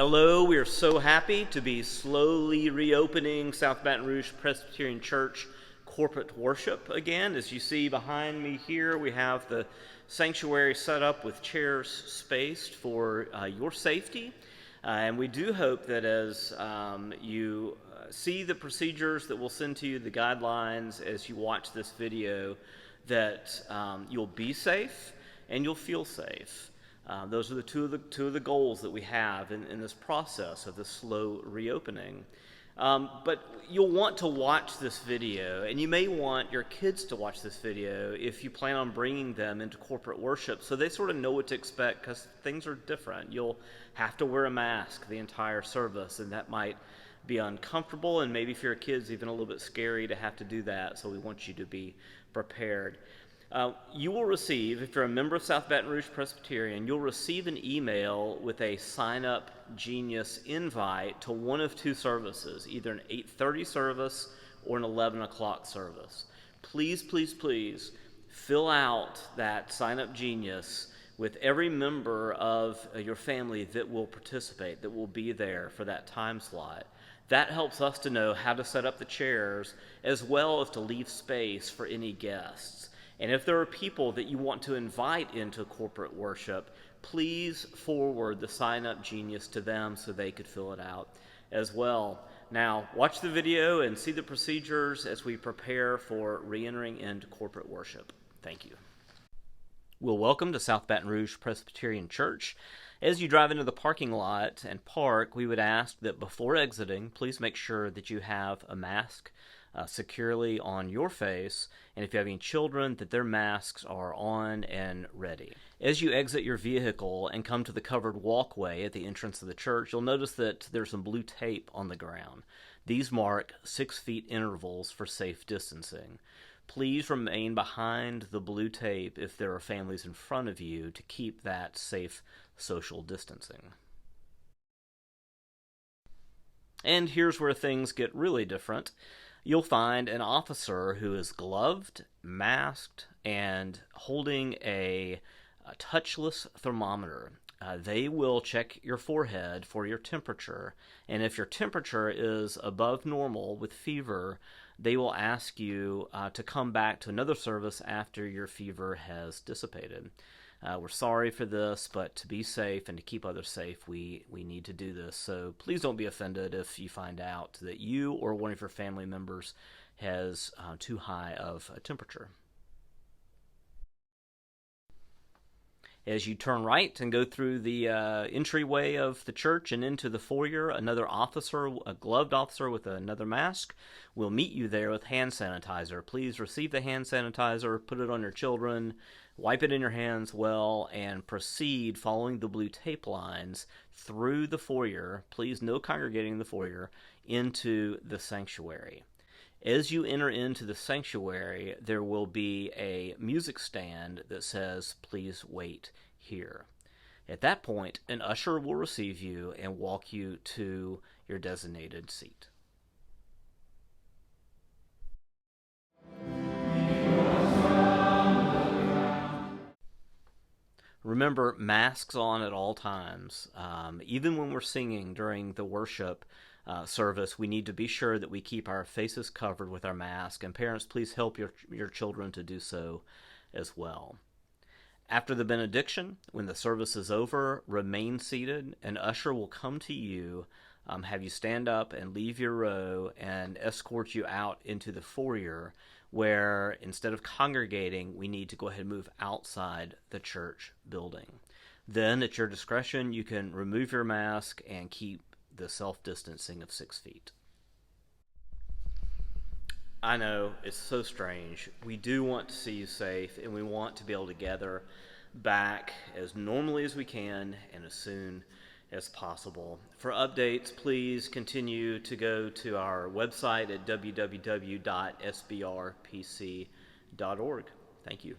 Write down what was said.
Hello, we are so happy to be slowly reopening South Baton Rouge Presbyterian Church corporate worship again. As you see behind me here, we have the sanctuary set up with chairs spaced for your safety. And we do hope that as you see the procedures that we'll send to you, the guidelines, as you watch this video, that you'll be safe and you'll feel safe. Those are the two of the goals that we have in this process of the slow reopening. But you'll want to watch this video, and you may want your kids to watch this video if you plan on bringing them into corporate worship, so they sort of know what to expect, because things are different. You'll have to wear a mask the entire service, and that might be uncomfortable, and maybe for your kids even a little bit scary to have to do that, so we want you to be prepared. You will receive, if you're a member of South Baton Rouge Presbyterian, you'll receive an email with a Sign Up Genius invite to one of two services, either an 8:30 service or an 11 o'clock service. Please, please, please fill out that Sign Up Genius with every member of your family that will participate, that will be there for that time slot. That helps us to know how to set up the chairs, as well as to leave space for any guests. And if there are people that you want to invite into corporate worship, please forward the Sign Up Genius to them so they could fill it out as well. Now, watch the video and see the procedures as we prepare for re-entering into corporate worship. Thank you. Well, welcome to South Baton Rouge Presbyterian Church. As you drive into the parking lot and park, we would ask that before exiting, please make sure that you have a mask securely on your face, and if you have any children, that their masks are on and ready. As you exit your vehicle and come to the covered walkway at the entrance of the church, you'll notice that there's some blue tape on the ground. These mark 6 feet intervals for safe distancing. Please remain behind the blue tape if there are families in front of you to keep that safe social distancing. And here's where things get really different. You'll find an officer who is gloved, masked, and holding a touchless thermometer. They will check your forehead for your temperature, and if your temperature is above normal with fever, they will ask you to come back to another service after your fever has dissipated. We're sorry for this, but to be safe and to keep others safe, we need to do this. So please don't be offended if you find out that you or one of your family members has too high of a temperature. As you turn right and go through the entryway of the church and into the foyer, another officer, a gloved officer with another mask, will meet you there with hand sanitizer. Please receive the hand sanitizer, put it on your children, wipe it in your hands well, and proceed following the blue tape lines through the foyer. Please, no congregating in the foyer, into the sanctuary. As you enter into the sanctuary, there will be a music stand that says, "Please wait here." At that point, an usher will receive you and walk you to your designated seat. Remember, masks on at all times. Even when we're singing during the worship service, we need to be sure that we keep our faces covered with our mask, and parents, please help your children to do so as well. After the benediction, when the service is over, remain seated. An usher will come to you, have you stand up and leave your row, and escort you out into the foyer, where instead of congregating, we need to go ahead and move outside the church building. Then, at your discretion, you can remove your mask and keep the self-distancing of 6 feet. I know, it's so strange. We do want to see you safe, and we want to be able to gather back as normally as we can and as soon as possible. For updates, please continue to go to our website at www.sbrpc.org. Thank you.